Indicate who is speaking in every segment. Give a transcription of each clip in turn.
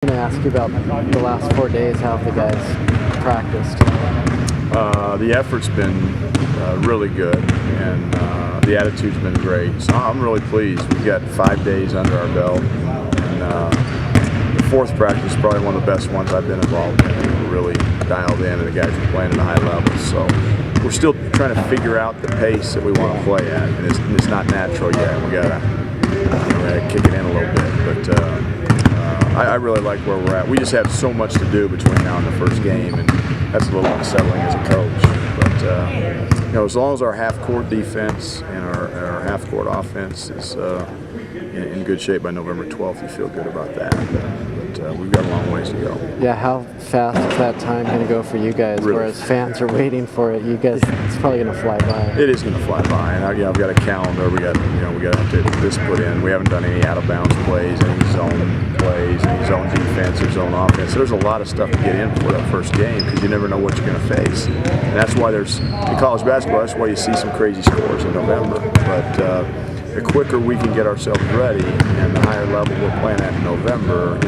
Speaker 1: I'm going to ask you about the last 4 days. How have the guys practiced?
Speaker 2: The effort's been really good, and the attitude's been great. So I'm really pleased. We've got 5 days under our belt, and the fourth practice is probably one of the best ones I've been involved in. We're really dialed in, and the guys are playing at a high level. So we're still trying to figure out the pace that we want to play at, and it's not natural yet. We gotta kick it in a little bit, but I really like where we're at. We just have so much to do between now and the first game, and that's a little unsettling as a coach. But as long as our half-court defense and our half-court offense is in good shape by November 12th, you feel good about that. But we've got a long ways to go.
Speaker 1: Yeah, how fast is that time going to go for you guys?
Speaker 2: Really.
Speaker 1: Whereas fans are waiting for it, you guys, it's probably going to fly by.
Speaker 2: It is going to fly by, and I've got a calendar. We got to have this put in. We haven't done any out-of-bounds plays, any zone plays, any zone defense or zone offense. There's a lot of stuff to get in for that first game because you never know what you're going to face. And that's why in college basketball, that's why you see some crazy scores in November. But the quicker we can get ourselves ready and the higher level we're playing at in November,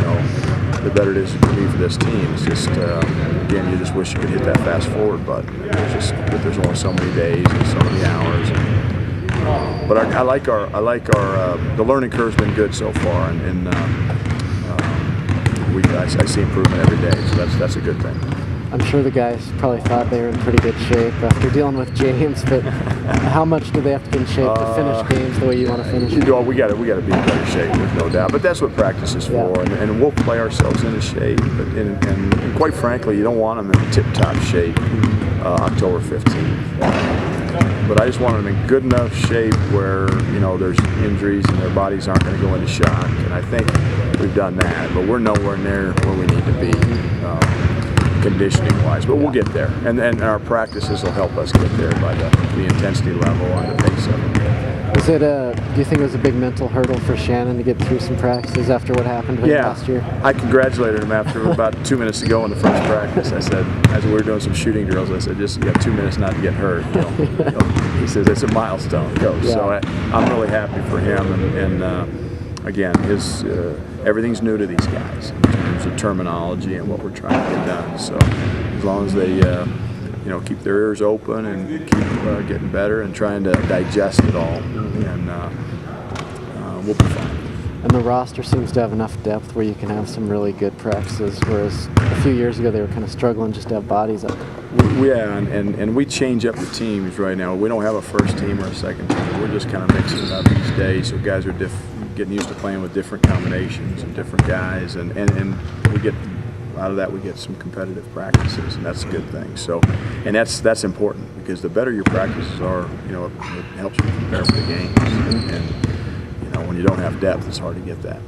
Speaker 2: the better it is for me for this team. It's just, again, you just wish you could hit that fast forward button. There's only so many days and so many hours. But I like our the learning curve's been good so far, and I see improvement every day, so that's a good thing.
Speaker 1: I'm sure the guys probably thought they were in pretty good shape after dealing with James, but how much do they have to be in shape to finish games the way you want to finish?
Speaker 2: We got to be in better shape, there's no doubt. But that's what practice is for, and we'll play ourselves into shape. And quite frankly, you don't want them in tip-top shape October 15th. But I just want them in good enough shape where there's injuries and their bodies aren't going to go into shock. And I think we've done that, but we're nowhere near where we need to be. Conditioning-wise, but we'll get there, and our practices will help us get there by the intensity level and the pace of it.
Speaker 1: Was it do you think it was a big mental hurdle for Shannon to get through some practices after what happened to him last year?
Speaker 2: I congratulated him after about 2 minutes to go in the first practice. I said, as we were doing some shooting drills, I said, just you got 2 minutes not to get hurt. He says, it's a milestone, coach. So I'm really happy for him, and again, everything's new to these guys in terms of terminology and what we're trying to get done. So as long as they keep their ears open and keep getting better and trying to digest it all, and we'll be fine.
Speaker 1: And the roster seems to have enough depth where you can have some really good practices, whereas a few years ago they were kind of struggling just to have bodies up.
Speaker 2: Yeah, and we change up the teams right now. We don't have a first team or a second team. We're just kind of mixing it up each day, so guys are getting used to playing with different combinations and different guys, and we get out of that, we get some competitive practices, and that's a good thing. So, and that's important because the better your practices are, it helps you prepare for the games. And when you don't have depth, it's hard to get that.